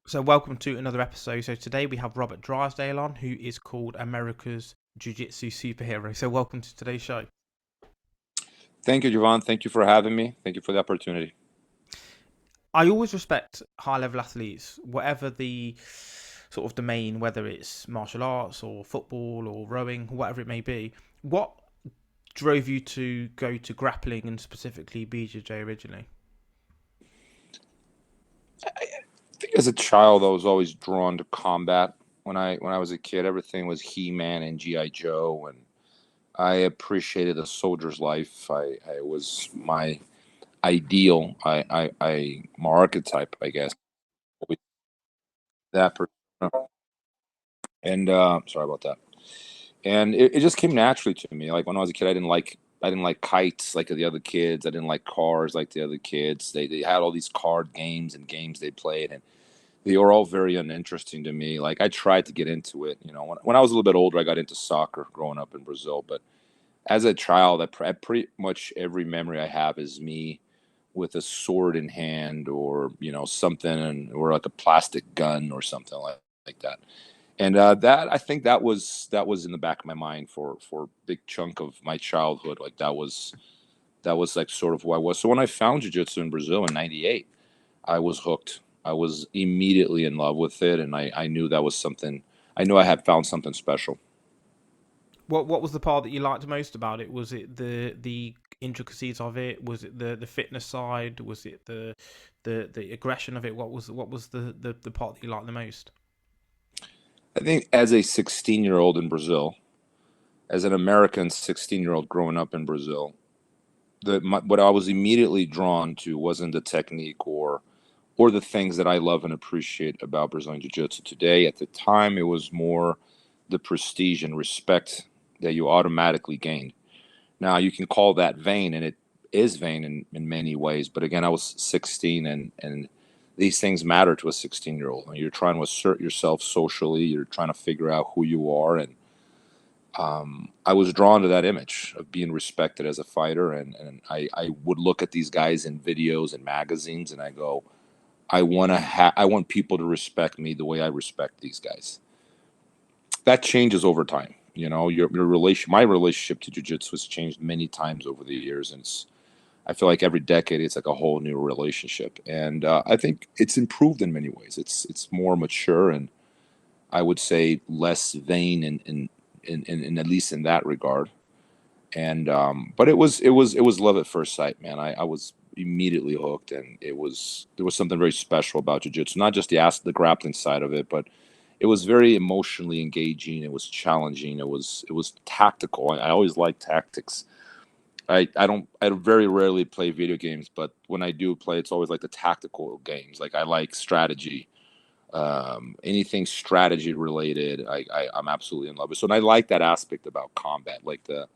So welcome to another episode. So today we have Robert Drysdale on, who is called America's Jiu-Jitsu superhero. So welcome to today's show. Thank you, Javon. Thank you for having me. Thank you for the opportunity. I always respect high-level athletes, whatever the sort of domain, whether it's martial arts or football or rowing, whatever it may be. What drove you to go to grappling and specifically BJJ originally? I think as a child, I was always drawn to combat. When I was a kid, everything was He-Man and G.I. Joe, and I appreciated a soldier's life. I was my ideal, my archetype, I guess. That persona. And sorry about that. And it just came naturally to me. Like when I was a kid, I didn't like kites like the other kids. I didn't like cars like the other kids. They had all these card games and games they played, and they were all very uninteresting to me. Like I tried to get into it. You know, when I was a little bit older, I got into soccer growing up in Brazil. But as a child, I pretty much every memory I have is me with a sword in hand, or something, or like a plastic gun or something like that. And that I think that was in the back of my mind for a big chunk of my childhood. Like that was like sort of who I was. So when I found jiu-jitsu in Brazil in '98, I was hooked. I was immediately in love with it, and I knew that was something. I knew I had found something special. What was the part that you liked most about it? Was it the intricacies of it? Was it the fitness side? Was it the aggression of it? What was the part that you liked the most? I think as a 16-year-old in Brazil, as an American 16-year-old growing up in Brazil, what I was immediately drawn to wasn't the technique or the things that I love and appreciate about Brazilian Jiu-Jitsu today. At the time, it was more the prestige and respect that you automatically gained. Now, you can call that vain, and it is vain in many ways. But again, I was 16, and these things matter to a 16-year-old. You're trying to assert yourself socially. You're trying to figure out who you are. And I was drawn to that image of being respected as a fighter. And I would look at these guys in videos and magazines, and I go, I want people to respect me the way I respect these guys. That changes over time. My relationship to jiu-jitsu has changed many times over the years, and I feel like every decade it's like a whole new relationship. And I think it's improved in many ways. It's more mature, and I would say less vain in at least in that regard. And but it was love at first sight, man. I was immediately hooked, and there was something very special about jiu-jitsu. Not just the grappling side of it, but it was very emotionally engaging. It was challenging. It was tactical. I always like tactics. I very rarely play video games, but when I do play, it's always like the tactical games. Like I like strategy. Anything strategy related, I'm absolutely in love with. So, and I like that aspect about combat, like the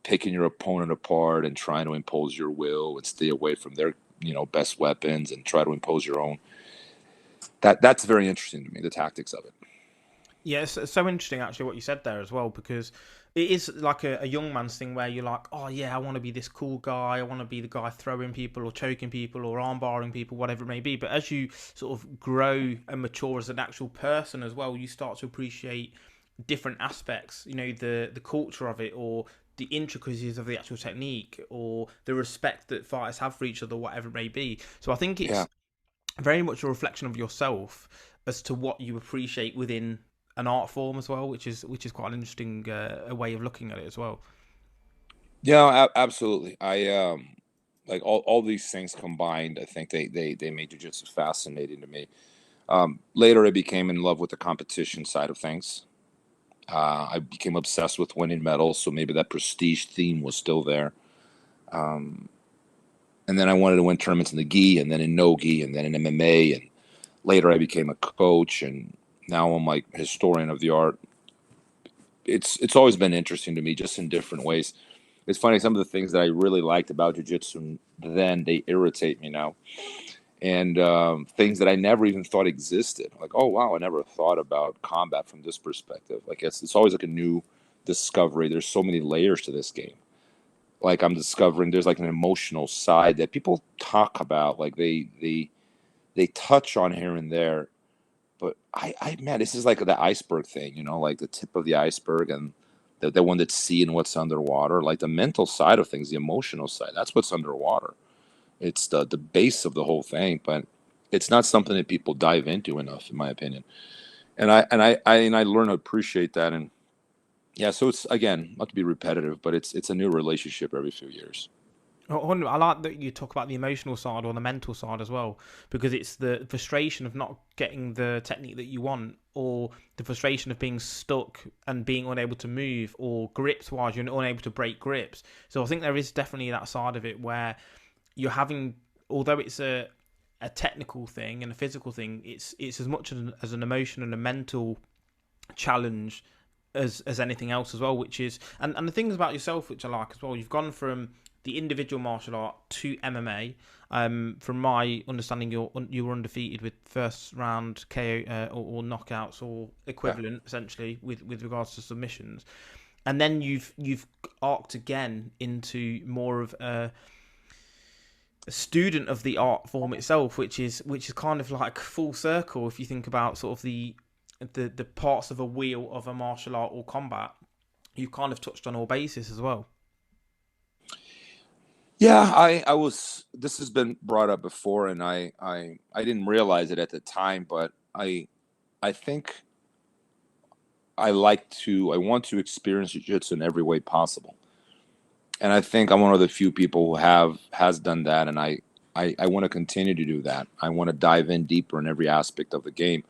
picking your opponent apart and trying to impose your will and stay away from their best weapons and try to impose your own. That's very interesting to me, the tactics of it. Yeah, it's so interesting actually what you said there as well, because it is like a young man's thing where you're like, oh yeah, I want to be this cool guy, I want to be the guy throwing people or choking people or arm barring people, whatever it may be. But as you sort of grow and mature as an actual person as well, you start to appreciate different aspects, the culture of it, or the intricacies of the actual technique, or the respect that fighters have for each other, whatever it may be. So I think Yeah. it's very much a reflection of yourself as to what you appreciate within an art form as well, which is quite an interesting a way of looking at it as well. Yeah, absolutely. I like all these things combined. I think they made jiu-jitsu fascinating to me. Later, I became in love with the competition side of things. I became obsessed with winning medals, so maybe that prestige theme was still there. Um, and then I wanted to win tournaments in the gi, and then in no gi, and then in MMA. And later, I became a coach, and now I'm like historian of the art. It's always been interesting to me, just in different ways. It's funny, some of the things that I really liked about jiu-jitsu then, they irritate me now. And things that I never even thought existed. Like, oh, wow, I never thought about combat from this perspective. Like, it's always like a new discovery. There's so many layers to this game. Like, I'm discovering there's like an emotional side that people talk about. Like, they they touch on here and there. But man, this is like the iceberg thing, like the tip of the iceberg, and the one that's seeing what's underwater, like the mental side of things, the emotional side. That's what's underwater. It's the base of the whole thing, but it's not something that people dive into enough, in my opinion. And I learn to appreciate that. And yeah, so it's, again, not to be repetitive, but it's a new relationship every few years. I like that you talk about the emotional side or the mental side as well, because it's the frustration of not getting the technique that you want, or the frustration of being stuck and being unable to move, or grips wise, you're unable to break grips. So I think there is definitely that side of it where you're having, although it's a technical thing and a physical thing, it's as much as an emotional and a mental challenge as anything else as well, which is, and the things about yourself which I like as well, you've gone from the individual martial art to MMA. From my understanding, you were undefeated with first round KO or knockouts or equivalent, essentially, with regards to submissions. And then you've arced again into more of a student of the art form itself, which is kind of like full circle if you think about sort of the parts of a wheel of a martial art or combat. You've kind of touched on all bases as well. Yeah, I was. This has been brought up before, and I didn't realize it at the time, but I think I want to experience jiu-jitsu in every way possible, and I think I'm one of the few people who has done that, and I want to continue to do that. I want to dive in deeper in every aspect of the game.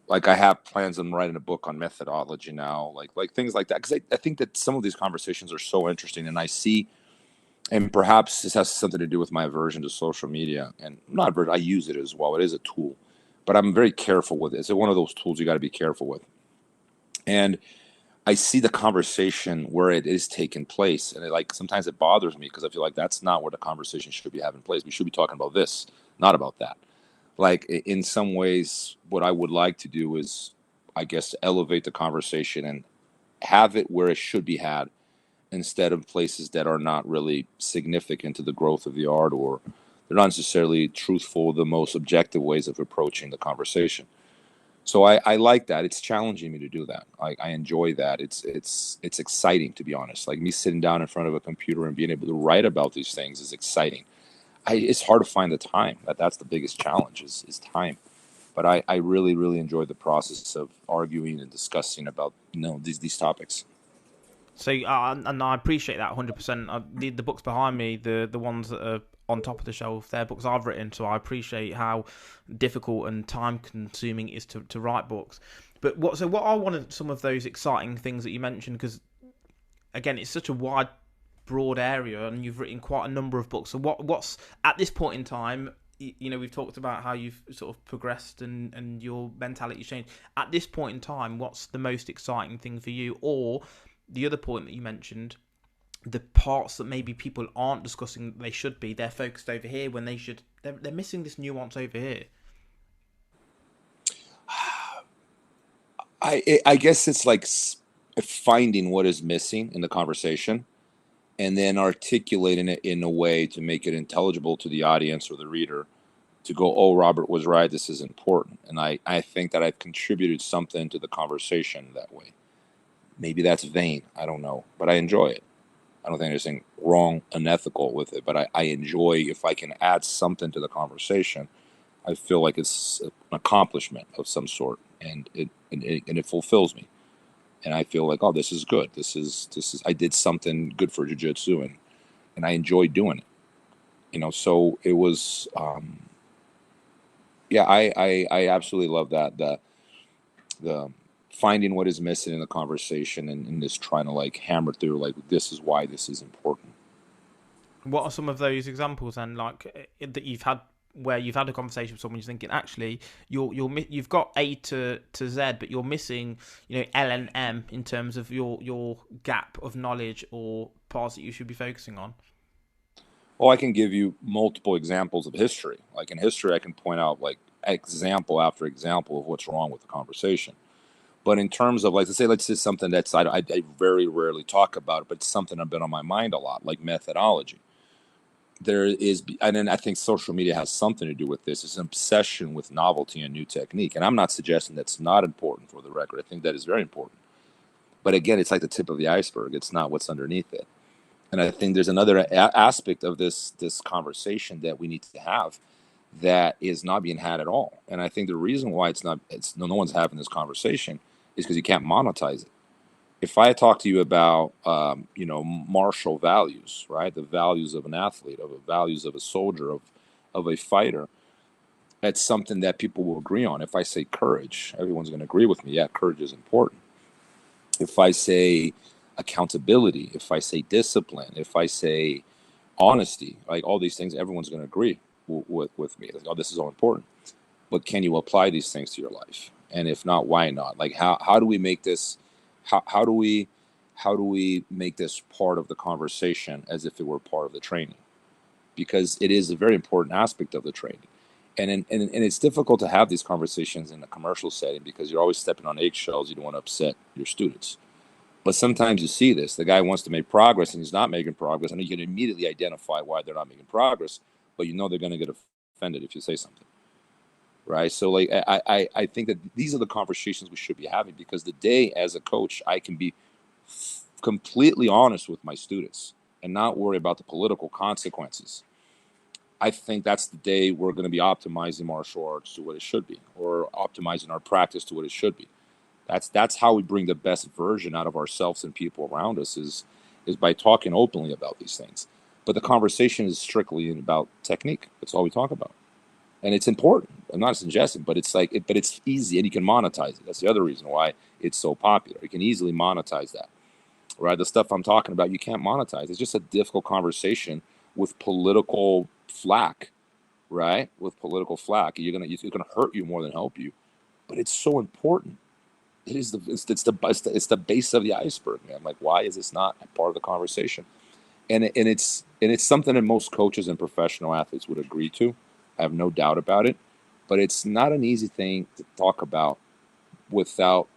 Like I have plans on writing a book on methodology now, like things like that, because I think that some of these conversations are so interesting, and I see. And perhaps this has something to do with my aversion to social media. And not aversion, I use it as well. It is a tool. But I'm very careful with it. It's one of those tools you got to be careful with. And I see the conversation where it is taking place. And sometimes it bothers me because I feel like that's not where the conversation should be having place. We should be talking about this, not about that. Like in some ways, what I would like to do is, I guess, elevate the conversation and have it where it should be had, instead of places that are not really significant to the growth of the art, or they're not necessarily truthful, the most objective ways of approaching the conversation. So I like that. It's challenging me to do that. I enjoy that. It's exciting, to be honest. Like me sitting down in front of a computer and being able to write about these things is exciting. It's hard to find the time. That's the biggest challenge is time. But I really, really enjoy the process of arguing and discussing about these topics. So, and I appreciate that 100%. The books behind me, the ones that are on top of the shelf, they're books I've written, so I appreciate how difficult and time-consuming it is to write books. But what I wanted, some of those exciting things that you mentioned, because, again, it's such a wide, broad area, and you've written quite a number of books. So what's, at this point in time, we've talked about how you've sort of progressed and your mentality changed. At this point in time, what's the most exciting thing for you? Or the other point that you mentioned, the parts that maybe people aren't discussing that they should be, they're focused over here when they should, they're missing this nuance over here. I guess it's like finding what is missing in the conversation and then articulating it in a way to make it intelligible to the audience or the reader, to go, oh, Robert was right, this is important. And I think that I've contributed something to the conversation that way. Maybe that's vain, I don't know, but I enjoy it. I don't think there's anything wrong, unethical with it, but I enjoy, if I can add something to the conversation, I feel like it's an accomplishment of some sort, and it fulfills me. And I feel like, oh, this is good. This is I did something good for jiu-jitsu, and I enjoy doing it. So it was, yeah, I absolutely love that, the finding what is missing in the conversation, and just trying to like hammer through, like, this is why this is important. What are some of those examples then, like that you've had, where you've had a conversation with someone, you're thinking, actually, you've got A to Z, but you're missing, L and M in terms of your gap of knowledge or parts that you should be focusing on? Well, I can give you multiple examples of history. Like in history, I can point out like example after example of what's wrong with the conversation. But in terms of, like, let's say something that's I very rarely talk about, but it's something I've been on my mind a lot, like methodology. there is, and then I think social media has something to do with this. It's an obsession with novelty and new technique. And I'm not suggesting that's not important, for the record. I think that is very important. But again, it's like the tip of the iceberg. It's not what's underneath it. And I think there's another aspect of this conversation that we need to have that is not being had at all. And I think the reason why no one's having this conversation is because you can't monetize it. If I talk to you about, martial values, right? The values of an athlete, of the values of a soldier, of a fighter, that's something that people will agree on. If I say courage, everyone's going to agree with me. Yeah, courage is important. If I say accountability, if I say discipline, if I say honesty, like all these things, everyone's going to agree with me. Like, oh, this is all important. But can you apply these things to your life? And if not, why not? Like, how do we make this? How do we make this part of the conversation as if it were part of the training? Because it is a very important aspect of the training. And it's difficult to have these conversations in a commercial setting because you're always stepping on eggshells. You don't want to upset your students. But sometimes you see this. The guy wants to make progress and he's not making progress. And you can immediately identify why they're not making progress. But you know they're going to get offended if you say something. Right? So like I think that these are the conversations we should be having, because the day as a coach, I can be completely honest with my students and not worry about the political consequences. I think that's the day we're going to be optimizing martial arts to what it should be, or optimizing our practice to what it should be. That's how we bring the best version out of ourselves and people around us is by talking openly about these things. But the conversation is strictly about technique. That's all we talk about. And it's important. I'm not suggesting, but it's but it's easy and you can monetize it. That's the other reason why it's so popular. You can easily monetize that, right? The stuff I'm talking about, you can't monetize. It's just a difficult conversation with political flack, right? With political flack, it's gonna hurt you more than help you. But it's so important. It is it's the base of the iceberg, man. Like, why is this not a part of the conversation? And it's something that most coaches and professional athletes would agree to. I have no doubt about it. But it's not an easy thing to talk about without,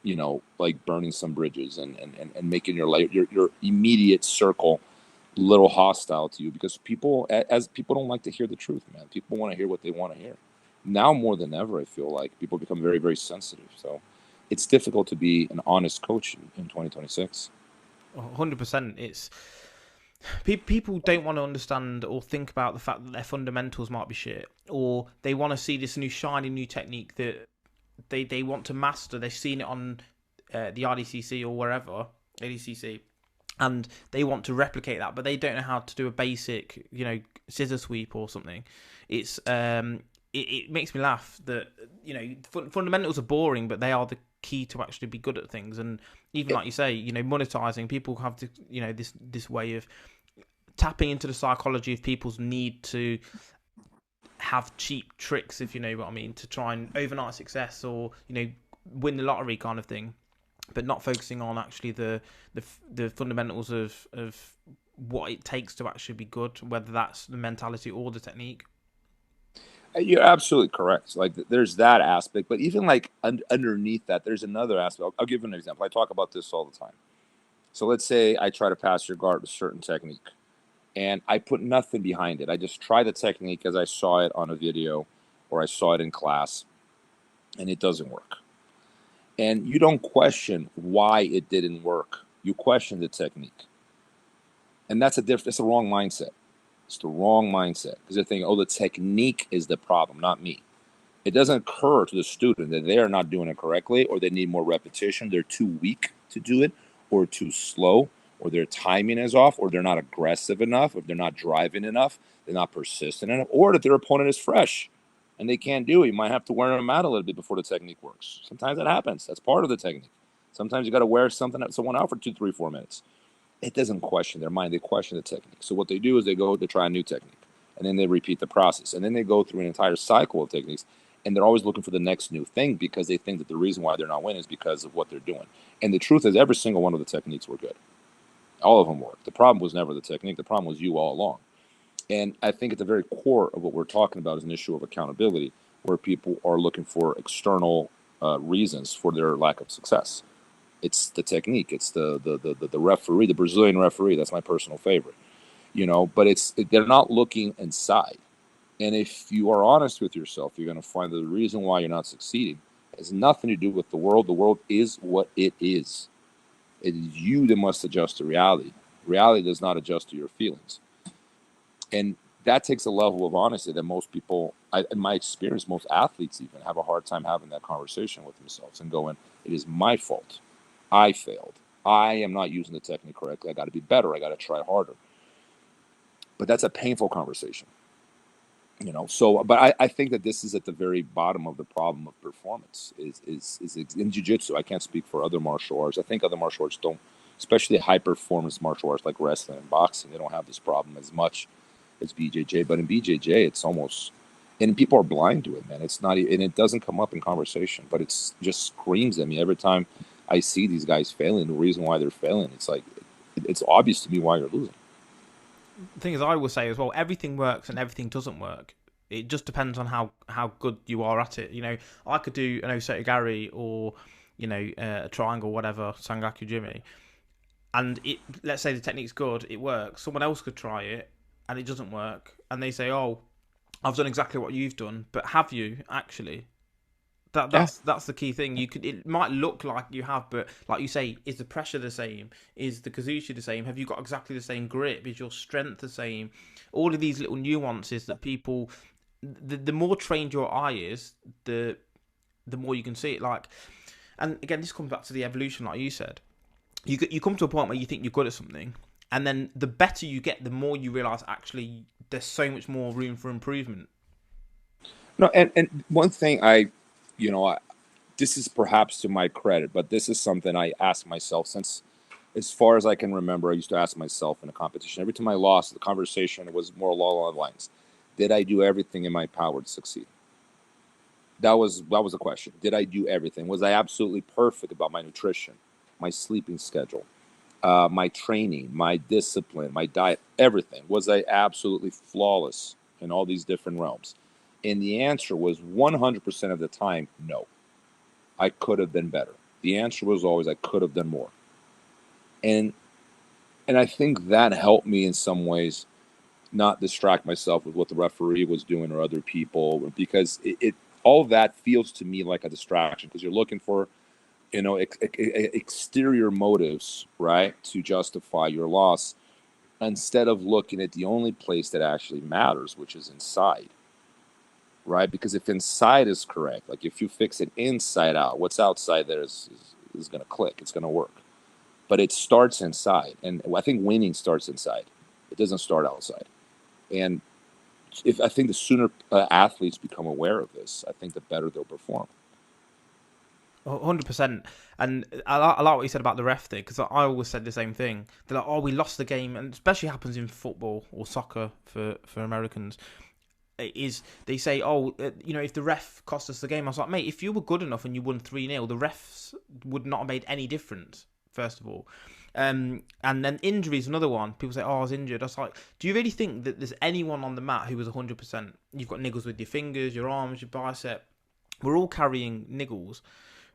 like burning some bridges and making your immediate circle a little hostile to you, because people don't like to hear the truth, man. People want to hear what they want to hear. Now more than ever, I feel like people become very, very sensitive. So it's difficult to be an honest coach in 2026. 100%. It's people don't want to understand or think about the fact that their fundamentals might be shit, or they want to see this shiny new technique that they want to master. They've seen it on the IDCC or wherever, ADCC, and they want to replicate that, but they don't know how to do a basic, scissor sweep or something. It's it makes me laugh that fundamentals are boring, but they are the key to actually be good at things. And even like you say, monetizing, people have to, this way of tapping into the psychology of people's need to have cheap tricks, if you know what I mean, to try and overnight success or win the lottery kind of thing, but not focusing on actually the fundamentals of what it takes to actually be good, whether that's the mentality or the technique. You're absolutely correct. Like, there's that aspect, but even like underneath that, there's another aspect. I'll give you an example. I talk about this all the time. So let's say I try to pass your guard with a certain technique, and I put nothing behind it. I just try the technique as I saw it on a video or I saw it in class, and it doesn't work. And you don't question why it didn't work. You question the technique. And that's the wrong mindset. It's the wrong mindset, because they're thinking, the technique is the problem, not me. It doesn't occur to the student that they are not doing it correctly, or they need more repetition. They're too weak to do it, or too slow, or their timing is off, or they're not aggressive enough, or they're not driving enough, they're not persistent enough, or that their opponent is fresh and they can't do it. You might have to wear them out a little bit before the technique works. Sometimes that happens. That's part of the technique. Sometimes you got to wear someone out for 2, 3, 4 minutes. It doesn't question their mind. They question the technique. So what they do is they go to try a new technique, and then they repeat the process. And then they go through an entire cycle of techniques, and they're always looking for the next new thing, because they think that the reason why they're not winning is because of what they're doing. And the truth is, every single one of the techniques were good. All of them worked. The problem was never the technique. The problem was you all along. And I think at the very core of what we're talking about is an issue of accountability, where people are looking for external reasons for their lack of success. It's the technique. It's the referee, the Brazilian referee. That's my personal favorite. but they're not looking inside. And if you are honest with yourself, you're going to find that the reason why you're not succeeding has nothing to do with the world. The world is what it is. It is you that must adjust to reality. Reality does not adjust to your feelings. And that takes a level of honesty that most people, in my experience, most athletes even have a hard time having that conversation with themselves and going, it is my fault. I failed. I am not using the technique correctly. I got to be better. I got to try harder. But that's a painful conversation. But I think that this is at the very bottom of the problem of performance is in jiu-jitsu. I can't speak for other martial arts. I think other martial arts don't, especially high performance martial arts like wrestling and boxing, they don't have this problem as much as BJJ. But in BJJ, it's almost, and people are blind to it, man. It's not, and it doesn't come up in conversation, but it's just screams at me every time I see these guys failing. The reason why they're failing, it's like, it's obvious to me why you're losing. The thing is, I will say as well, everything works and everything doesn't work. It just depends on how good you are at it. I could do an Osotogari or, a triangle, whatever, Sangaku Jimmy, and let's say the technique's good, it works. Someone else could try it and it doesn't work, and they say, "Oh, I've done exactly what you've done," but have you actually? That's the key thing. It might look like you have, but like you say, is the pressure the same? Is the kazushi the same? Have you got exactly the same grip? Is your strength the same? All of these little nuances that people, the more trained your eye is, the more you can see it. And again, this comes back to the evolution, like you said. You come to a point where you think you're good at something, and then the better you get, the more you realize actually there's so much more room for improvement. No, and one thing this is perhaps to my credit, but this is something I ask myself since, as far as I can remember, I used to ask myself in a competition. Every time I lost, the conversation was more along the lines: did I do everything in my power to succeed? That was the question. Did I do everything? Was I absolutely perfect about my nutrition, my sleeping schedule, my training, my discipline, my diet, everything? Was I absolutely flawless in all these different realms? And the answer was 100% of the time, no. I could have been better. The answer was always I could have done more. And I think that helped me in some ways not distract myself with what the referee was doing or other people, because it all of that feels to me like a distraction, because you're looking for exterior motives, right, to justify your loss, instead of looking at the only place that actually matters, which is inside. Right? Because if inside is correct, like if you fix it inside out, what's outside there is going to click. It's going to work. But it starts inside. And I think winning starts inside. It doesn't start outside. And I think the sooner athletes become aware of this, I think the better they'll perform. 100%. And I like what you said about the ref thing, because I always said the same thing. They're like, oh, we lost the game. And especially happens in football or soccer for Americans. Is they say, oh, if the ref cost us the game. I was like, mate, if you were good enough and you won 3-0, the refs would not have made any difference, first of all. And then injuries, another one. People say, oh, I was injured. I was like, do you really think that there's anyone on the mat who was 100%? You've got niggles with your fingers, your arms, your bicep. We're all carrying niggles.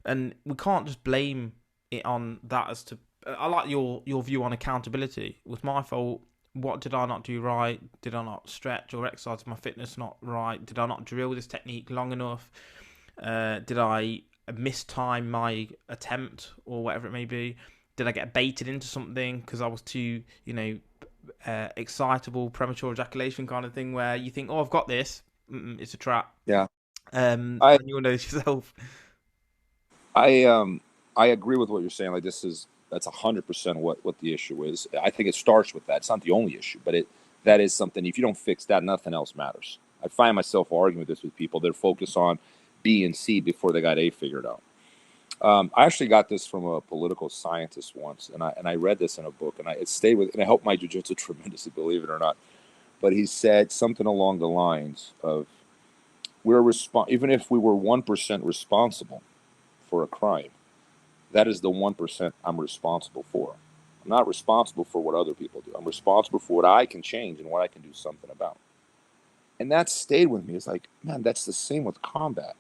And we can't just blame it on that as to... I like your view on accountability. It was my fault. What did I not do right? Did I not stretch or exercise my fitness not right? Did I not drill this technique long enough? Did I mistime my attempt or whatever it may be? Did I get baited into something because I was too, excitable, premature ejaculation kind of thing, where you think, oh, I've got this. It's a trap. Yeah. And you'll know this yourself. I agree with what you're saying. Like, that's 100% what the issue is. I think it starts with that. It's not the only issue, but that is something. If you don't fix that, nothing else matters. I find myself arguing this with people. They're focused on B and C before they got A figured out. I actually got this from a political scientist once, and I read this in a book, and it stayed with, and it helped my jiu-jitsu tremendously, believe it or not. But he said something along the lines of, even if we were 1% responsible for a crime, that is the 1% I'm responsible for. I'm not responsible for what other people do. I'm responsible for what I can change and what I can do something about. And that stayed with me. It's like, man, that's the same with combat.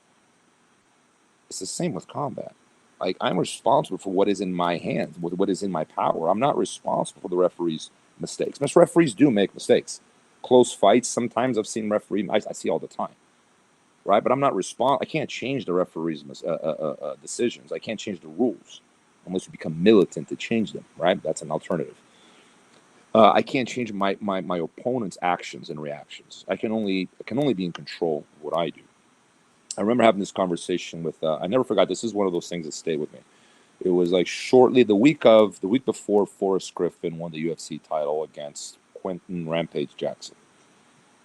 It's the same with combat. Like, I'm responsible for what is in my hands, what is in my power. I'm not responsible for the referee's mistakes. Most referees do make mistakes. Close fights, sometimes I've seen referees, I see all the time, right? But I'm not I can't change the referee's decisions. I can't change the rules unless you become militant to change them, right? That's an alternative. I can't change my opponent's actions and reactions. I can only be in control of what I do. I remember having this conversation with, I never forgot, this is one of those things that stayed with me. It was like shortly, the week before Forrest Griffin won the UFC title against Quentin Rampage Jackson.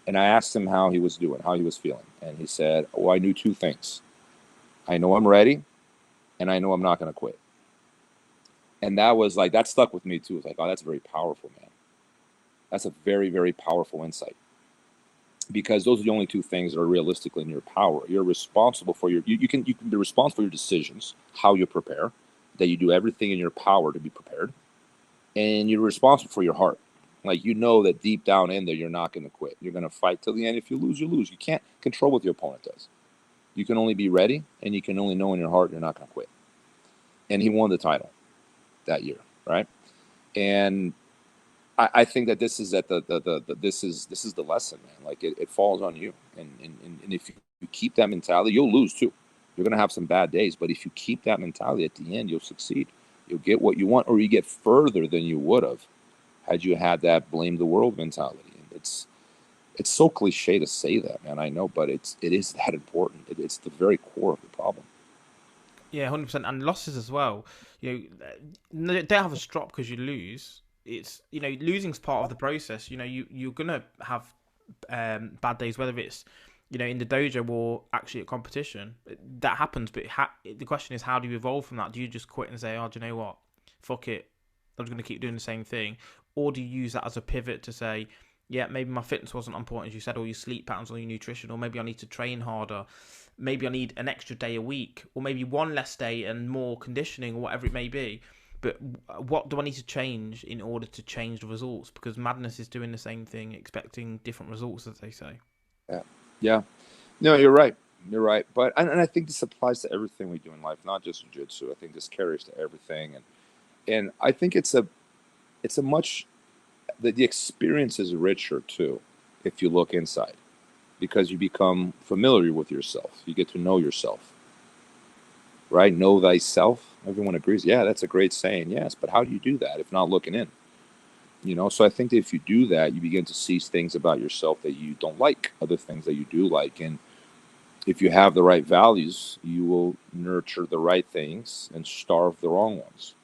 And I asked him how he was doing, how he was feeling. And he said, oh, I knew two things. I know I'm ready, and I know I'm not going to quit. And that stuck with me too. It's like, oh, that's very powerful, man. That's a very, very powerful insight. Because those are the only two things that are realistically in your power. You're responsible for you can be responsible for your decisions, how you prepare, that you do everything in your power to be prepared. And you're responsible for your heart. Like, you know that deep down in there, you're not going to quit. You're going to fight till the end. If you lose, you lose. You can't control what your opponent does. You can only be ready, and you can only know in your heart you're not going to quit. And he won the title that year, right? And I think that this is this is the lesson, man. Like, it falls on you, and if you keep that mentality, you'll lose too. You're going to have some bad days, but if you keep that mentality, at the end, you'll succeed. You'll get what you want, or you get further than you would have had you had that blame the world mentality. It's so cliche to say that, man. I know, but it is that important. It's the very core of the problem. Yeah, 100%. And losses as well. Don't have a strop because you lose. It's, losing's part of the process. You're gonna have bad days, whether it's in the dojo or actually at competition. That happens, but the question is, how do you evolve from that? Do you just quit and say, oh, do you know what, fuck it, I'm just gonna keep doing the same thing? Or do you use that as a pivot to say, yeah, maybe my fitness wasn't on point, as you said, or your sleep patterns, or your nutrition, or maybe I need to train harder, maybe I need an extra day a week, or maybe one less day and more conditioning, or whatever it may be. But what do I need to change in order to change the results? Because madness is doing the same thing, expecting different results, as they say. Yeah. No, you're right. You're right. But and I think this applies to everything we do in life, not just jiu-jitsu. I think this carries to everything, and I think the experience is richer too if you look inside, because you become familiar with yourself. You get to know yourself. Right? Know thyself. Everyone agrees. Yeah, that's a great saying. Yes, but how do you do that if not looking in? So I think that if you do that, you begin to see things about yourself that you don't like, other things that you do like. And if you have the right values, you will nurture the right things and starve the wrong ones.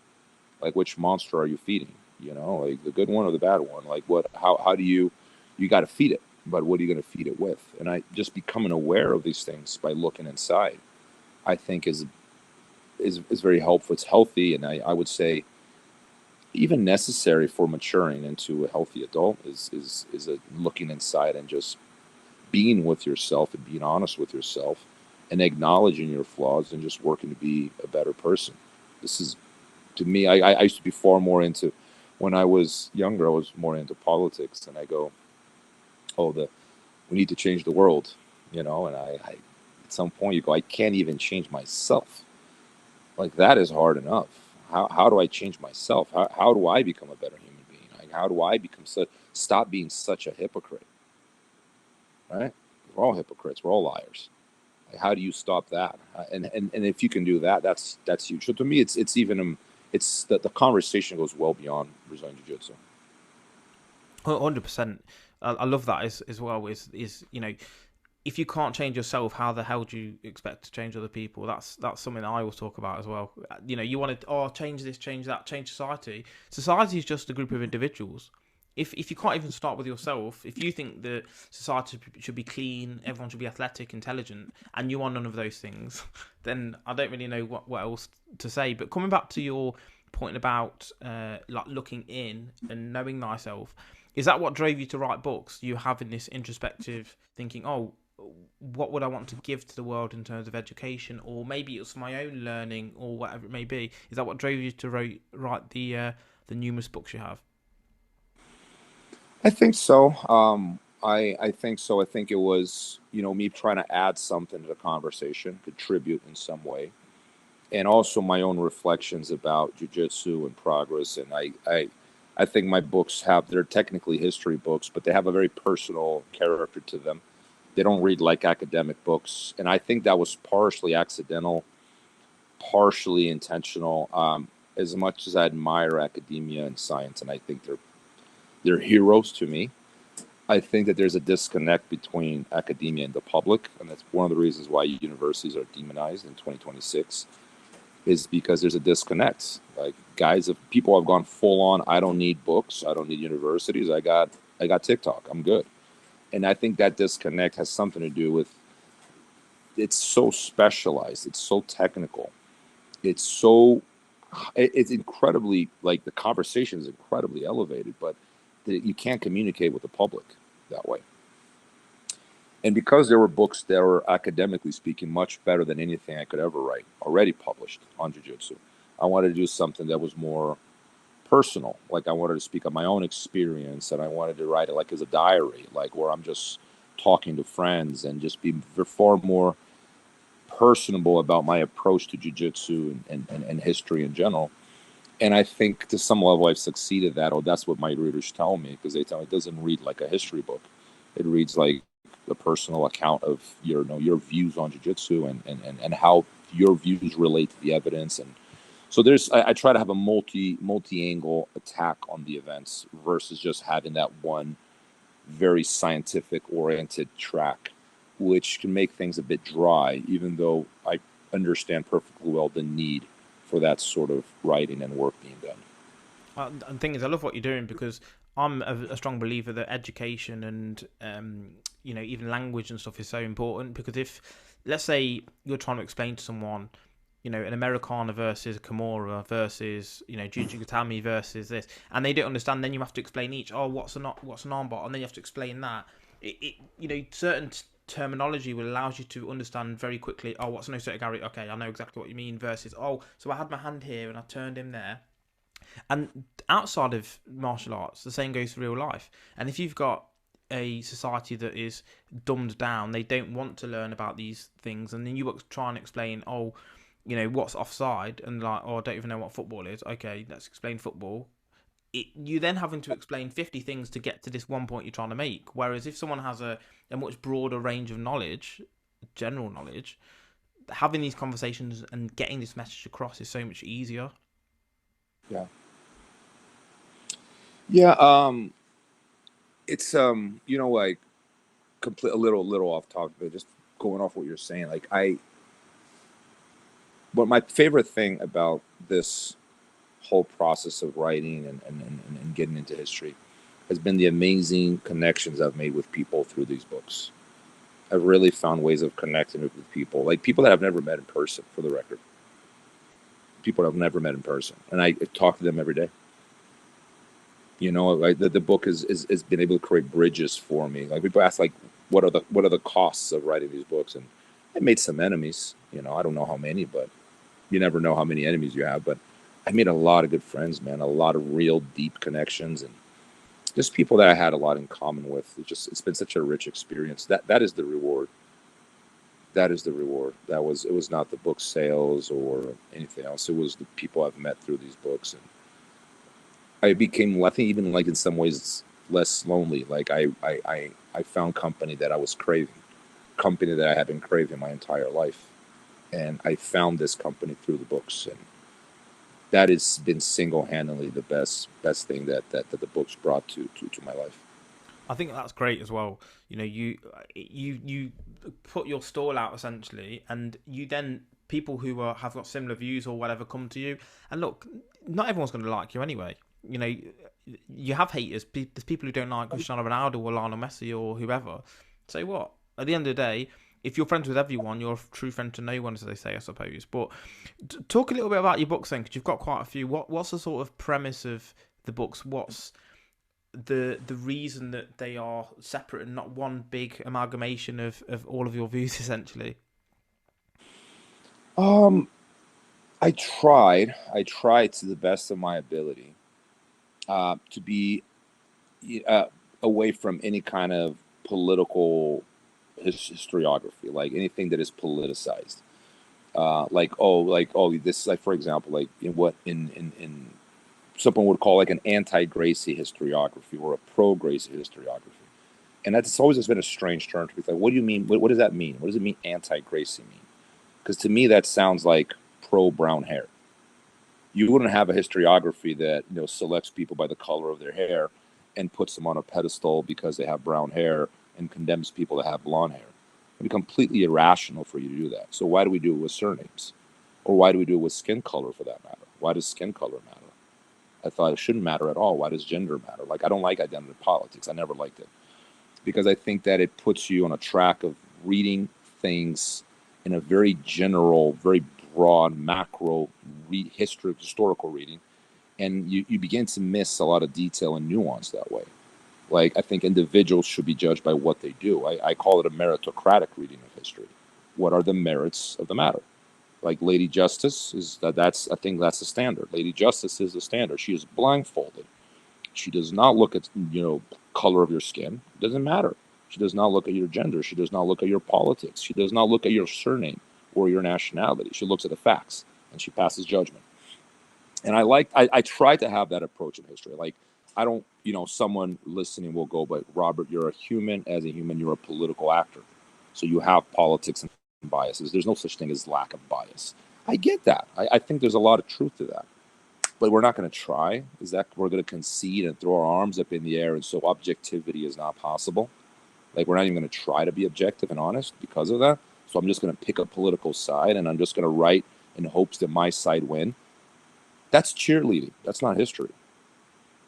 Like, which monster are you feeding? Like the good one or the bad one? Like, how do you got to feed it, but what are you going to feed it with? And I just becoming aware of these things by looking inside, I think is very helpful. It's healthy, and I would say even necessary for maturing into a healthy adult is a looking inside and just being with yourself and being honest with yourself and acknowledging your flaws and just working to be a better person. This is, to me, I used to be far more into, when I was younger, I was more into politics, and I go, oh, we need to change the world, and I at some point you go, I can't even change myself. Like, that is hard enough. How do I change myself? How do I become a better human being? Like, how do I stop being such a hypocrite? Right? We're all hypocrites. We're all liars. Like, how do you stop that? And if you can do that, that's huge. So to me, it's the conversation goes well beyond Brazilian Jiu-Jitsu. 100%. I love that as well. Is if you can't change yourself, how the hell do you expect to change other people? That's something that I always talk about as well. You want to change this, change that, change society. Society is just a group of individuals. If you can't even start with yourself, if you think that society should be clean, everyone should be athletic, intelligent, and you are none of those things, then I don't really know what else to say. But coming back to your point about like looking in and knowing thyself, is that what drove you to write books? You having this introspective thinking, oh, what would I want to give to the world in terms of education, or maybe it's my own learning, or whatever it may be? Is that what drove you to write the numerous books you have? I think so. I think so. I think it was, me trying to add something to the conversation, contribute in some way, and also my own reflections about jiu-jitsu and progress. And I think my books they're technically history books, but they have a very personal character to them. They don't read like academic books. And I think that was partially accidental, partially intentional. As much as I admire academia and science, and I think they're heroes to me, I think that there's a disconnect between academia and the public, and that's one of the reasons why universities are demonized in 2026, is because there's a disconnect. Like people have gone full on. I don't need books. I don't need universities. I got TikTok. I'm good. And I think that disconnect has something to do with it's so specialized. It's so technical. It's incredibly, like, the conversation is incredibly elevated, but you can't communicate with the public that way. And because there were books that were, academically speaking, much better than anything I could ever write, already published on jiu-jitsu, I wanted to do something that was more personal. Like, I wanted to speak of my own experience, and I wanted to write it like as a diary, like where I'm just talking to friends and just be far more personable about my approach to jiu-jitsu and history in general. And I think to some level I've succeeded that, or that's what my readers tell me, because they tell me it doesn't read like a history book. It reads like a personal account of your views on jiu-jitsu and how your views relate to the evidence. And so I try to have a multi-angle attack on the events versus just having that one very scientific oriented track, which can make things a bit dry, even though I understand perfectly well the need for that sort of writing and work being done. The thing is, I love what you're doing, because I'm a strong believer that education and even language and stuff is so important. Because if, let's say, you're trying to explain to someone, an Americana versus a Kimura versus Juji Gatami versus this, and they don't understand, then you have to explain each. Oh, what's an armbar, and then you have to explain that. Certain terminology will allows you to understand very quickly. Oh, what's an osotogari? Okay, I know exactly what you mean. Versus, oh, so I had my hand here and I turned him there. And outside of martial arts, the same goes for real life. And if you've got a society that is dumbed down, they don't want to learn about these things, and then you try and explain, what's offside, and like, oh, I don't even know what football is. Okay, let's explain football. You then having to explain 50 things to get to this one point you're trying to make. Whereas if someone has a much broader range of knowledge, general knowledge, having these conversations and getting this message across is so much easier. Yeah. Yeah. It's like a little off topic, but just going off what you're saying. Like, but my favorite thing about this whole process of writing and getting into history has been the amazing connections I've made with people through these books. I've really found ways of connecting with people, like people that I've never met in person, for the record. People that I've never met in person. And I talk to them every day. Like the book has been able to create bridges for me. Like, people ask, like, what are the costs of writing these books? And I made some enemies. I don't know how many, but you never know how many enemies you have. But I made a lot of good friends, man. A lot of real deep connections, and just people that I had a lot in common with. It's been such a rich experience. That is the reward. That is the reward. It was not the book sales or anything else. It was the people I've met through these books, and I became, I think, even, like, in some ways, less lonely. Like, I found company that I was craving, company that I had been craving my entire life, and I found this company through the books, and that has been single-handedly the best thing that the books brought to my life. I think that's great as well. You put your stall out essentially, and you then, people who have got similar views or whatever come to you. And look, not everyone's going to like you anyway. You have haters. There's people who don't like Cristiano Ronaldo or Lionel Messi or whoever. So what? At the end of the day, if you're friends with everyone, you're a true friend to no one, as they say, I suppose. But talk a little bit about your books then, because you've got quite a few. What's the sort of premise of the books? What's the reason that they are separate and not one big amalgamation of all of your views, essentially? I tried to the best of my ability to be away from any kind of political historiography, like anything that is politicized. This, like, for example, like in someone would call like an anti-Gracie historiography or a pro-Gracie historiography. And that's always just been a strange term to me. Like, what do you mean? What does that mean? What does it mean anti-Gracie mean? Because to me, that sounds like pro-brown hair. You wouldn't have a historiography that, you know, selects people by the color of their hair and puts them on a pedestal because they have brown hair and condemns people that have blonde hair. It'd be completely irrational for you to do that. So why do we do it with surnames? Or why do we do it with skin color, for that matter? Why does skin color matter? I thought it shouldn't matter at all. Why does gender matter? Like, I don't like identity politics. I never liked it. Because I think that it puts you on a track of reading things in a very general, very broad, macro historical reading. And you begin to miss a lot of detail and nuance that way. Like, I think individuals should be judged by what they do. I call it a meritocratic reading of history. What are the merits of the matter? Like Lady Justice I think that's the standard. Lady Justice is the standard. She is blindfolded. She does not look at, you know, color of your skin. It doesn't matter. She does not look at your gender. She does not look at your politics. She does not look at your surname or your nationality. She looks at the facts and she passes judgment. And I try to have that approach in history. Like, I don't, you know, someone listening will go, but Robert, you're a human. As a human, you're a political actor. So you have politics and biases. There's no such thing as lack of bias. I get that. I think there's a lot of truth to that. But we're not going to try. Is that we're going to concede and throw our arms up in the air, and so objectivity is not possible? Like, we're not even going to try to be objective and honest because of that. So I'm just going to pick a political side, and I'm just going to write in hopes that my side win. That's cheerleading. That's not history.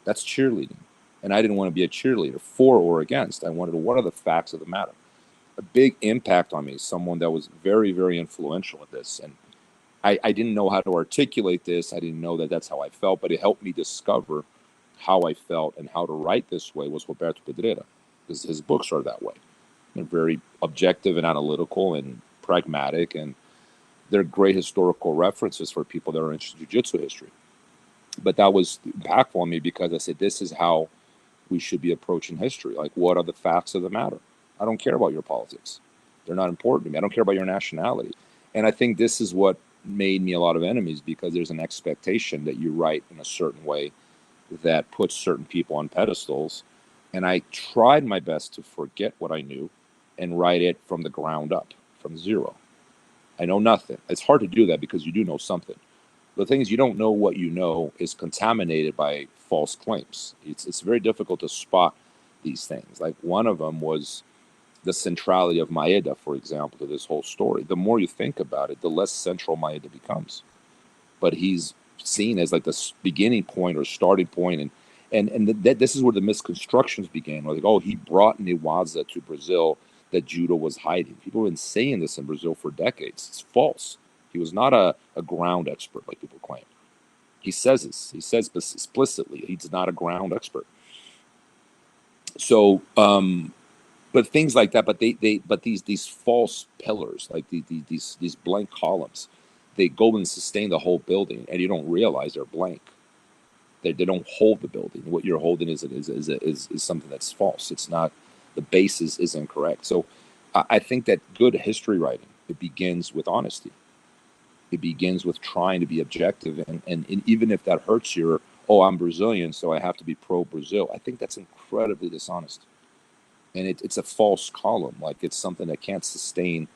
That's cheerleading. And I didn't want to be a cheerleader for or against. I wanted to, what are the facts of the matter? A big impact on me, someone that was very, very influential at this. And I didn't know how to articulate this. I didn't know that that's how I felt, but it helped me discover how I felt and how to write this way was Roberto Pedreira, because his books are that way. They're very objective and analytical and pragmatic, and they're great historical references for people that are interested in jiu-jitsu history. But that was impactful on me because I said, this is how we should be approaching history. Like, what are the facts of the matter? I don't care about your politics. They're not important to me. I don't care about your nationality. And I think this is what made me a lot of enemies, because there's an expectation that you write in a certain way that puts certain people on pedestals. And I tried my best to forget what I knew and write it from the ground up, from zero. I know nothing. It's hard to do that because you do know something. The thing is, you don't know what you know is contaminated by false claims. It's very difficult to spot these things. Like, one of them was the centrality of Maeda, for example, to this whole story. The more you think about it, the less central Maeda becomes. But he's seen as like the beginning point or starting point, and this is where the misconstructions began. Like, oh, he brought Niwaza to Brazil that judo was hiding. People have been saying this in Brazil for decades. It's false. He was not a ground expert like people claim. He says this. He says explicitly he's not a ground expert. So, but things like that. But but these false pillars, like these blank columns, they go and sustain the whole building, and you don't realize they're blank. They don't hold the building. What you're holding is something that's false. It's not. The basis is incorrect. So, I think that good history writing, it begins with honesty. It begins with trying to be objective, and even if that hurts your, oh, I'm Brazilian, so I have to be pro-Brazil. I think that's incredibly dishonest. And it's a false column. Like, it's something that can't sustain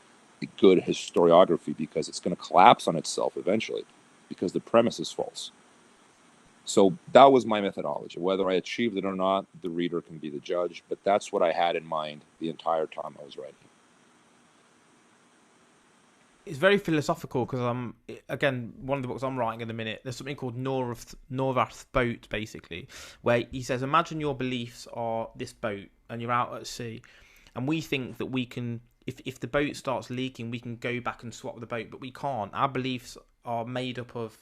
a good historiography because it's going to collapse on itself eventually because the premise is false. So that was my methodology. Whether I achieved it or not, the reader can be the judge. But that's what I had in mind the entire time I was writing. It's very philosophical because again, one of the books I'm writing in a minute, there's something called Norvarth's boat, basically, where he says, imagine your beliefs are this boat and you're out at sea, and we think that we can, if the boat starts leaking, we can go back and swap the boat, but we can't. Our beliefs are made up of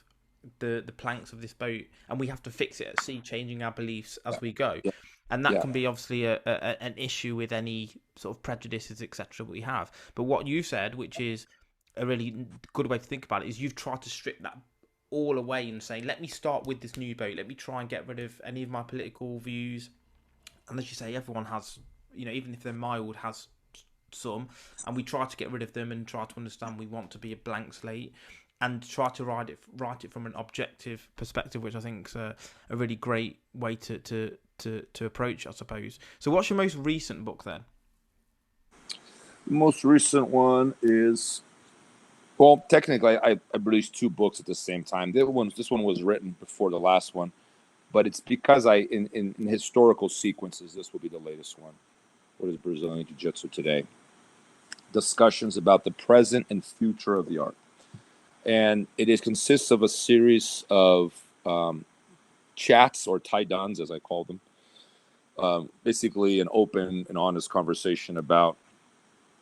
the planks of this boat, and we have to fix it at sea, changing our beliefs as we go. Yeah. And that can be obviously an issue with any sort of prejudices, etc. we have. But what you said, which is a really good way to think about it, is you've tried to strip that all away and say, let me start with this new boat. Let me try and get rid of any of my political views. And as you say, everyone has, even if they're mild, has some. And we try to get rid of them and try to understand we want to be a blank slate. and try to write it from an objective perspective, which I think is a really great way to approach, I suppose. So what's your most recent book then? The most recent one is, well, technically I released 2 books at the same time. This one was written before the last one, but it's because in historical sequences, this will be the latest one. What is Brazilian Jiu-Jitsu today? Discussions about the present and future of the art. And consists of a series of chats, or taidans, as I call them. Basically an open and honest conversation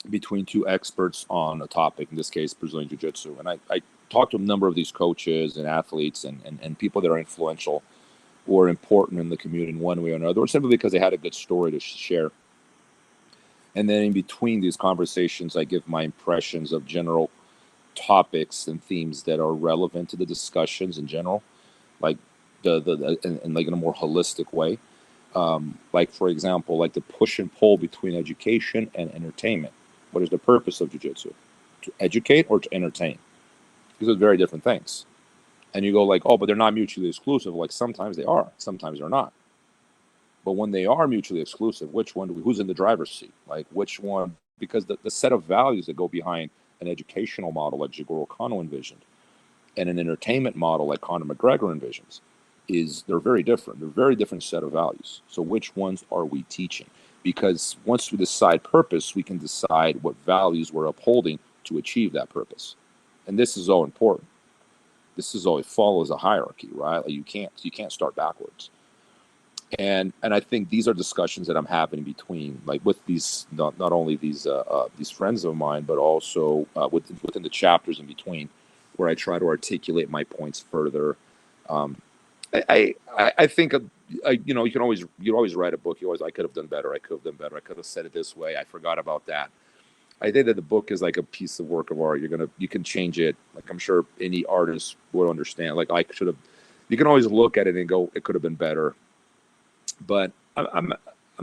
between 2 experts on a topic, in this case, Brazilian Jiu-Jitsu. And I talked to a number of these coaches and athletes and people that are influential or important in the community in one way or another, or simply because they had a good story to share. And then in between these conversations, I give my impressions of general topics and themes that are relevant to the discussions in general, like and like in a more holistic way. Like, for example, like the push and pull between education and entertainment. What is the purpose of jiu-jitsu? To educate or to entertain? These are very different things. And you go like, oh, but they're not mutually exclusive. Like, sometimes they are, sometimes they're not. But when they are mutually exclusive, which one who's in the driver's seat? Like, which one? Because the set of values that go behind an educational model like Jigoro Kano envisioned and an entertainment model like Conor McGregor envisions they're very different. They're very different set of values. So which ones are we teaching? Because once we decide purpose, we can decide what values we're upholding to achieve that purpose. And this is all important. It follows a hierarchy, right? Like you can't start backwards. And I think these are discussions that I'm having in between, like with these not only these friends of mine, but also within the chapters in between, where I try to articulate my points further. I think you always write a book. I could have done better. I could have said it this way. I forgot about that. I think that the book is like a piece of work of art. You can change it. Like, I'm sure any artist would understand. Like, you can always look at it and go, it could have been better. But I'm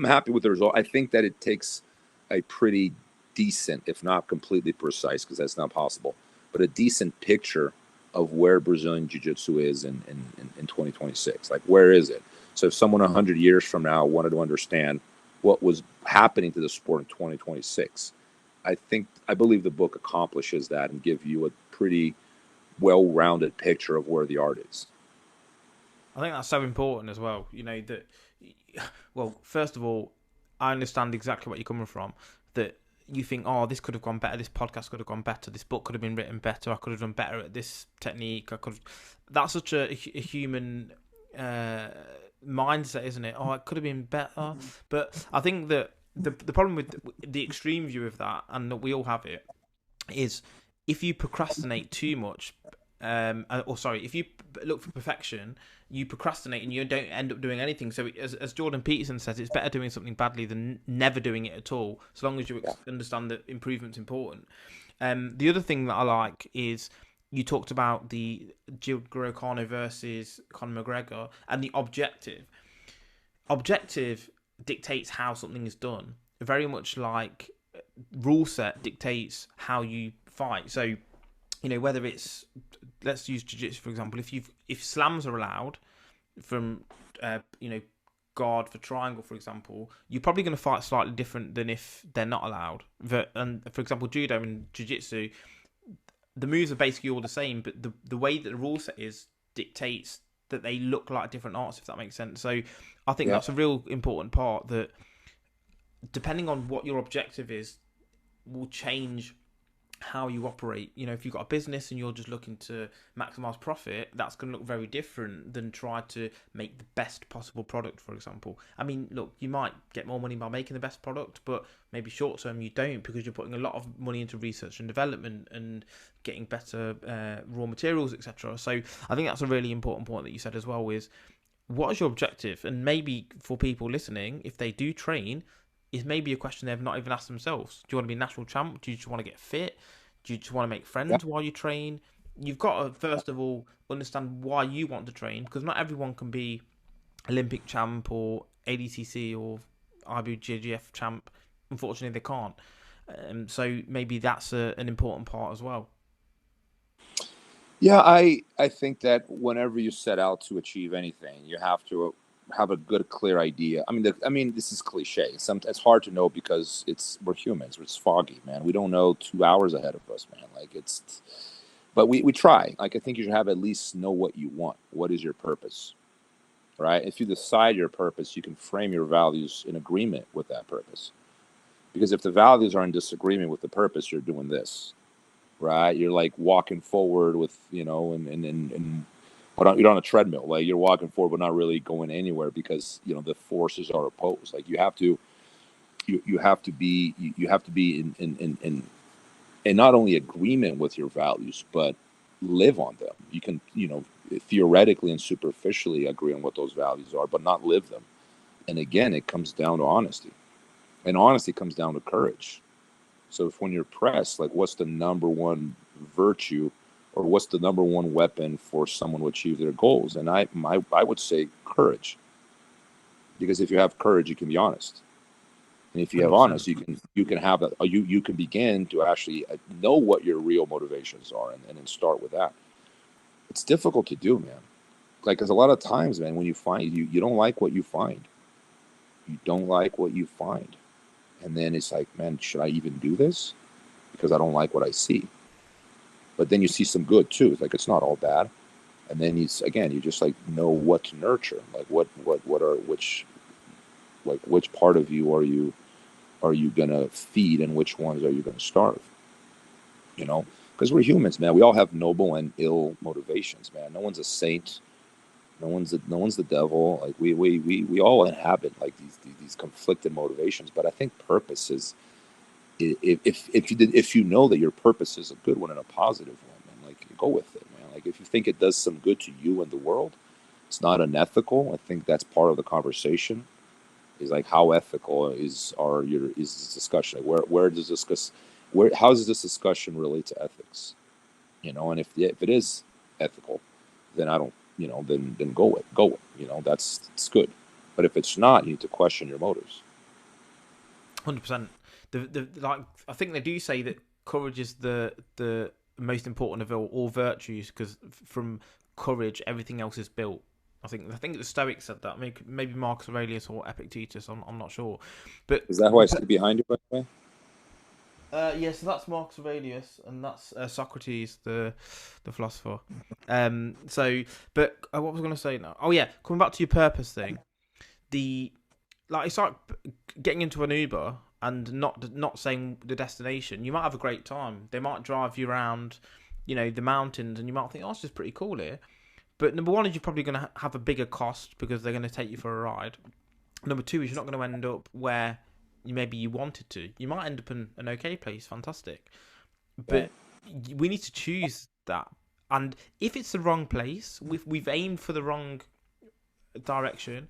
happy with the result. I think that it takes a pretty decent, if not completely precise, because that's not possible, but a decent picture of where Brazilian Jiu-Jitsu is in 2026. Like, where is it? So if someone 100 years from now wanted to understand what was happening to the sport in 2026, I believe the book accomplishes that and give you a pretty well-rounded picture of where the art is. I think that's so important as well. Well, first of all, I understand exactly what you're coming from. That you think, oh, this could have gone better. This podcast could have gone better. This book could have been written better. I could have done better at this technique. That's such a human mindset, isn't it? Oh, it could have been better. But I think that the problem with the extreme view of that, and that we all have it, is if you procrastinate too much. If you look for perfection, you procrastinate and you don't end up doing anything. So, as Jordan Peterson says, it's better doing something badly than never doing it at all, so long as you understand that improvement's important. The other thing that I like is you talked about the Jigoro Kano versus Conor McGregor and the objective. Objective dictates how something is done, very much like rule set dictates how you fight. So, whether it's, let's use jiu-jitsu for example. If slams are allowed from guard for triangle, for example, you're probably going to fight slightly different than if they're not allowed. And for example, judo and jiu-jitsu, the moves are basically all the same, but the way that the rule set is dictates that they look like different arts, if that makes sense. So I think that's a real important part, that depending on what your objective is will change how you operate. If you've got a business and you're just looking to maximize profit, that's going to look very different than try to make the best possible product, for example. I mean, look, you might get more money by making the best product, but maybe short term you don't, because you're putting a lot of money into research and development and getting better raw materials, etc. So I think that's a really important point that you said as well, is what is your objective? And maybe for people listening, if they do train, is maybe a question they've not even asked themselves. Do you want to be national champ? Do you just want to get fit? Do you just want to make friends while you train? You've got to, first of all, understand why you want to train, because not everyone can be Olympic champ or ADCC or IBJJF champ. Unfortunately, they can't. So maybe that's an important part as well. Yeah, I think that whenever you set out to achieve anything, you have to have a good, clear idea. I mean, this is cliche. It's hard to know because we're humans. It's foggy, man. We don't know 2 hours ahead of us, man. Like but we try. Like I think you should have at least know what you want. What is your purpose, right? If you decide your purpose, you can frame your values in agreement with that purpose. Because if the values are in disagreement with the purpose, you're doing this. Right, you're like walking forward with and you're on a treadmill, like you're walking forward but not really going anywhere because the forces are opposed. Like you have to be in not only agreement with your values but live on them. You can theoretically and superficially agree on what those values are but not live them. And again, it comes down to honesty, and honesty comes down to courage. So if when you're pressed, like what's the number one virtue or what's the number one weapon for someone to achieve their goals? And I would say courage. Because if you have courage, you can be honest. And if you have 100%. honest, you can have that. You can begin to actually know what your real motivations are and then start with that. It's difficult to do, man. Like, because a lot of times, man, when you find you don't like what you find. You don't like what you find. And then it's like, man, should I even do this? Because I don't like what I see. But then you see some good too. It's like, it's not all bad. And then you just like know what to nurture. Like which part of you are you gonna feed and which ones are you gonna starve? Because we're humans, man. We all have noble and ill motivations, man. No one's a saint. No one's the devil. Like we all inhabit like these conflicted motivations. But I think purpose is, if you know that your purpose is a good one and a positive one, man, like go with it, man. Like if you think it does some good to you and the world, it's not unethical. I think that's part of the conversation. Is like how ethical is this discussion? Like how does this discussion relate to ethics? And if it is ethical, then I don't. Then go with. It's good. But if it's not, you need to question your motives. 100%. Like I think they do say that courage is the most important of all virtues, because from courage everything else is built. I think the Stoics said that. Maybe Marcus Aurelius or Epictetus. I'm not sure. But is that who I see behind you, by the way? Yeah, so that's Marcus Aurelius, and that's Socrates, the philosopher. But what was I going to say now? Oh yeah, coming back to your purpose thing. It's like getting into an Uber and not saying the destination. You might have a great time. They might drive you around, the mountains, and you might think, oh, it's just pretty cool here. But number one is you're probably going to have a bigger cost because they're going to take you for a ride. Number two is you're not going to end up where maybe you wanted to. You might end up in an okay place, fantastic. But we need to choose that. And if it's the wrong place, we've aimed for the wrong direction,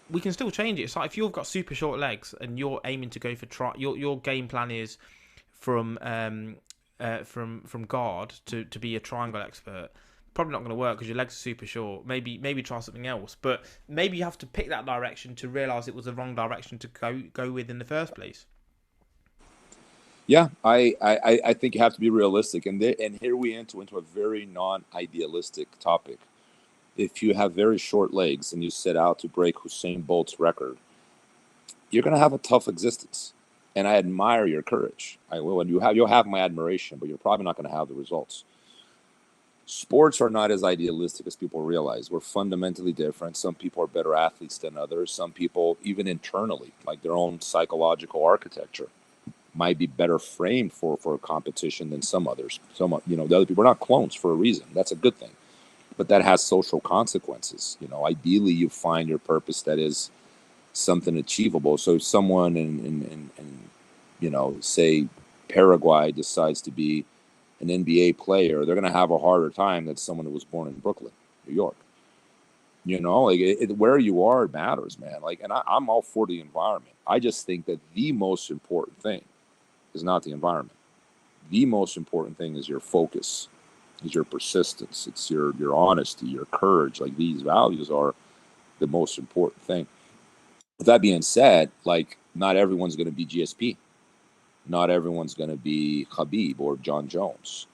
we can still change it. It's like if you've got super short legs and you're aiming to go for your game plan is from guard to be a triangle expert. Probably not going to work because your legs are super short. Maybe try something else, but maybe you have to pick that direction to realize it was the wrong direction to go with in the first place. Yeah, I think you have to be realistic, and here we enter into a very non-idealistic topic. If you have very short legs and you set out to break Usain Bolt's record, you're going to have a tough existence. And I admire your courage. I will, and you'll have my admiration, but you're probably not going to have the results. Sports are not as idealistic as people realize. We're fundamentally different. Some people are better athletes than others. Some people, even internally, like their own psychological architecture, might be better framed for a competition than some others. The other people are not clones for a reason. That's a good thing. But that has social consequences. Ideally, you find your purpose that is something achievable. So if someone in say Paraguay decides to be an NBA player, they're going to have a harder time than someone who was born in Brooklyn, New York. Where you are matters, man. Like, and I'm all for the environment. I just think that the most important thing is not the environment. The most important thing is your focus, is your persistence. It's your honesty, your courage. Like, these values are the most important thing. With that being said, like, not everyone's going to be GSP. Not everyone's going to be Khabib or John Jones.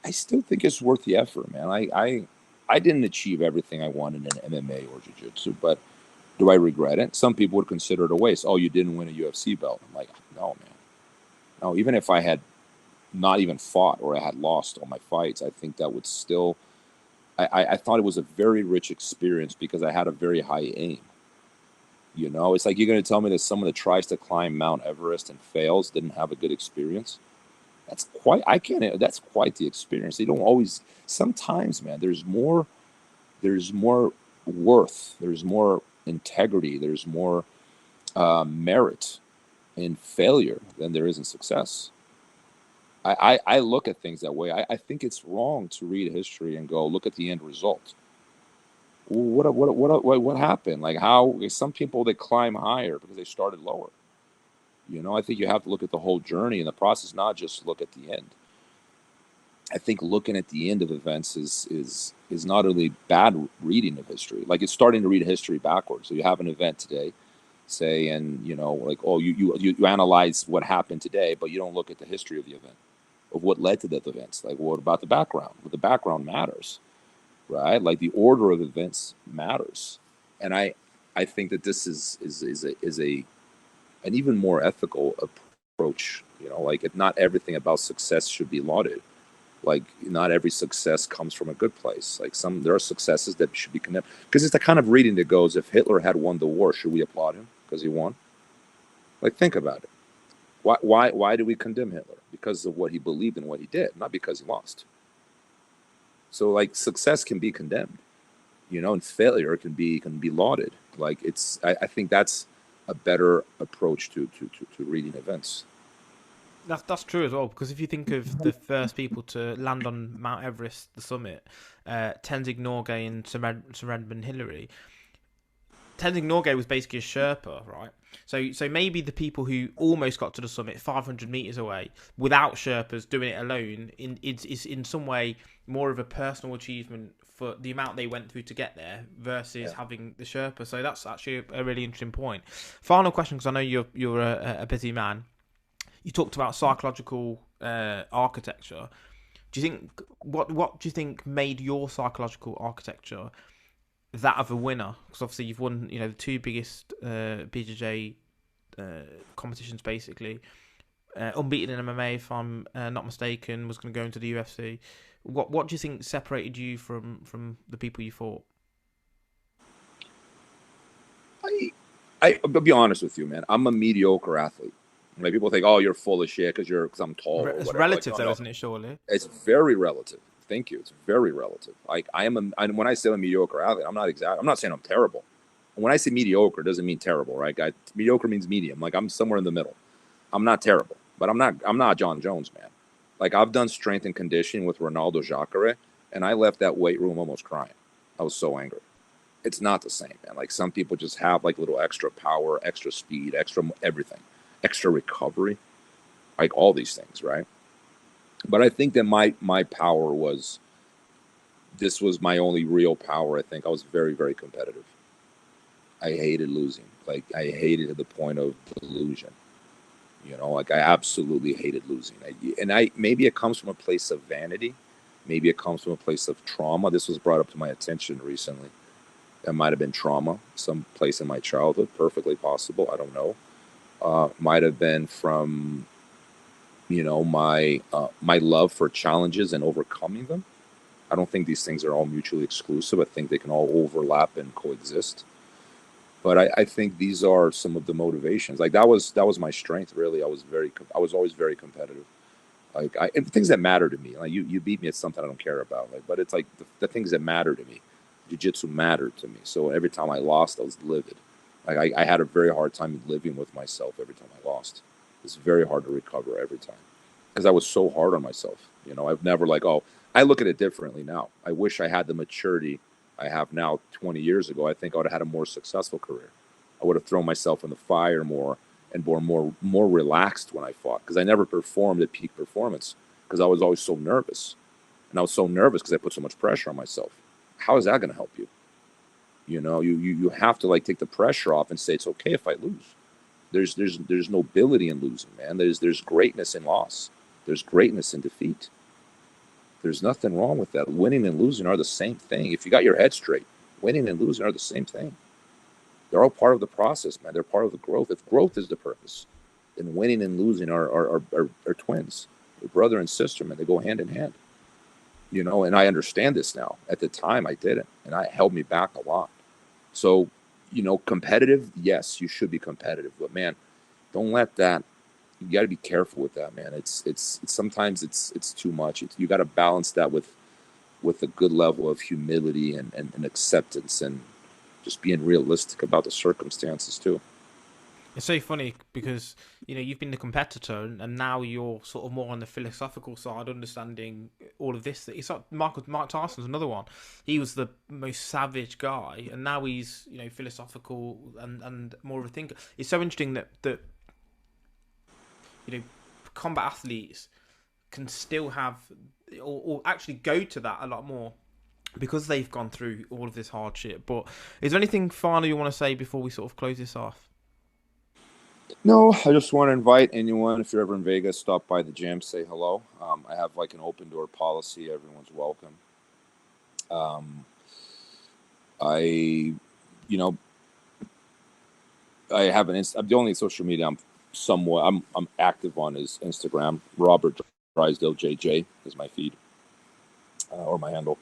I still think it's worth the effort, man. I didn't achieve everything I wanted in MMA or jiu-jitsu, but do I regret it? Some people would consider it a waste. Oh, you didn't win a UFC belt. I'm like, no, man. No, even if I had not even fought or I had lost all my fights, I think that would still, I thought it was a very rich experience because I had a very high aim. You know, it's like you're going to tell me that someone that tries to climb Mount Everest and fails didn't have a good experience. That's quite, that's quite the experience. They don't always, sometimes, man, there's more worth, there's more integrity, there's more merit in failure than there is in success. I look at things that way. I think it's wrong to read history and go, look at the end result. What happened? Like how some people, they climb higher because they started lower. You know, I think you have to look at the whole journey and the process, not just look at the end. I think looking at the end of events is not only bad reading of history. Like it's starting to read history backwards. So you have an event today, say, and you know, like, oh, you analyze what happened today, but you don't look at the history of the event, of what led to that events. Like, what about the background? Well, the background matters, right? Like the order of events matters, and I think that this is an even more ethical approach. You know, like not everything about success should be lauded. Like not every success comes from a good place. Like there are successes that should be condemned because it's the kind of reading that goes, if Hitler had won the war, should we applaud him because he won? Like think about it. Why do we condemn Hitler? Because of what he believed and what he did, not because he lost. So like success can be condemned, you know, and failure can be lauded. Like I think that's a better approach to reading events. That's true as well, because if you think of the first people to land on Mount Everest, the summit, Tenzing Norgay and Surendran Hillary. Tenzing Norgay was basically a Sherpa, right? So maybe the people who almost got to the summit 500 meters away without Sherpas doing it alone is in some way more of a personal achievement for the amount they went through to get there versus having the Sherpa. So that's actually a really interesting point. Final question, because I know you're a busy man. You talked about psychological architecture. Do you think what do you think made your psychological architecture that of a winner? Because obviously you've won, you know, the two biggest BJJ competitions basically. Unbeaten in MMA, if I'm not mistaken, was going to go into the UFC. What do you think separated you from the people you fought? I'll be honest with you, man. I'm a mediocre athlete. Like people think, oh, you're full of shit because I'm tall. It's relative, though, isn't it? Surely it's very relative. Thank you. It's very relative. Like when I say I'm a mediocre athlete, I'm not saying I'm terrible. When I say mediocre, it doesn't mean terrible, right? Mediocre means medium. Like I'm somewhere in the middle. I'm not terrible, but I'm not John Jones, man. Like I've done strength and conditioning with Ronaldo Jacare, and I left that weight room almost crying. I was so angry. It's not the same, man. Like some people just have like little extra power, extra speed, extra everything. Extra recovery, like all these things, right? But I think that my power was, this was my only real power. I think I was very, very competitive. I hated losing. Like I hated at the point of delusion. You know, like I absolutely hated losing. Maybe it comes from a place of vanity. Maybe it comes from a place of trauma. This was brought up to my attention recently. It might have been trauma, some place in my childhood, perfectly possible. I don't know. Might have been from, you know, my love for challenges and overcoming them. I don't think these things are all mutually exclusive. I think they can all overlap and coexist. But I think these are some of the motivations. Like that was my strength, really. I was always very competitive. Like and things that matter to me. Like you beat me at something I don't care about. Like, but it's like the things that matter to me. Jiu-jitsu mattered to me. So every time I lost, I was livid. Like I had a very hard time living with myself every time I lost. It's very hard to recover every time because I was so hard on myself. You know, I've never I look at it differently now. I wish I had the maturity I have now 20 years ago. I think I would have had a more successful career. I would have thrown myself in the fire more and more relaxed when I fought because I never performed at peak performance because I was always so nervous. And I was so nervous because I put so much pressure on myself. How is that going to help you? You know, you have to take the pressure off and say it's okay if I lose. There's nobility in losing, man. There's greatness in loss. There's greatness in defeat. There's nothing wrong with that. Winning and losing are the same thing. If you got your head straight, winning and losing are the same thing. They're all part of the process, man. They're part of the growth. If growth is the purpose, then winning and losing are twins. They're brother and sister, man. They go hand in hand. You know, and I understand this now. At the time, I didn't, and it held me back a lot. So, you know, competitive, yes, you should be competitive, but man, don't let that. You got to be careful with that, man. It's sometimes it's too much. You got to balance that with a good level of humility and acceptance, and just being realistic about the circumstances too. It's so funny because, you know, you've been the competitor and now you're sort of more on the philosophical side, understanding all of this. It's like Mark Tyson's another one. He was the most savage guy, and now he's, you know, philosophical and more of a thinker. It's so interesting that you know, combat athletes can still have or actually go to that a lot more because they've gone through all of this hardship. But is there anything final you want to say before we sort of close this off? No, I just want to invite anyone, if you're ever in Vegas, stop by the gym, say hello. I have like an open door policy. Everyone's welcome. I, you know, I have the only social media I'm active on is Instagram. Robert Drysdale JJ is my feed, or my handle.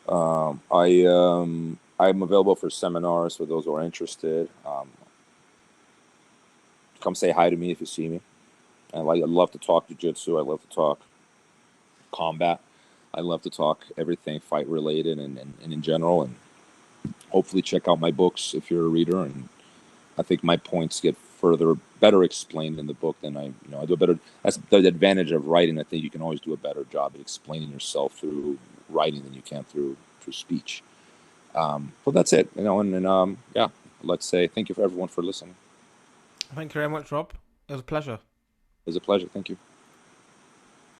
I'm available for seminars for those who are interested. Come say hi to me if you see me. I love to talk jiu-jitsu. I love to talk combat. I love to talk everything fight related and in general. And hopefully check out my books if you're a reader. And I think my points get better explained in the book than I do a better. That's the advantage of writing. I think you can always do a better job at explaining yourself through writing than you can through speech. But that's it, you know. And yeah, I'd like to say thank you for everyone for listening. Thank you very much, Rob. It was a pleasure. It was a pleasure. Thank you.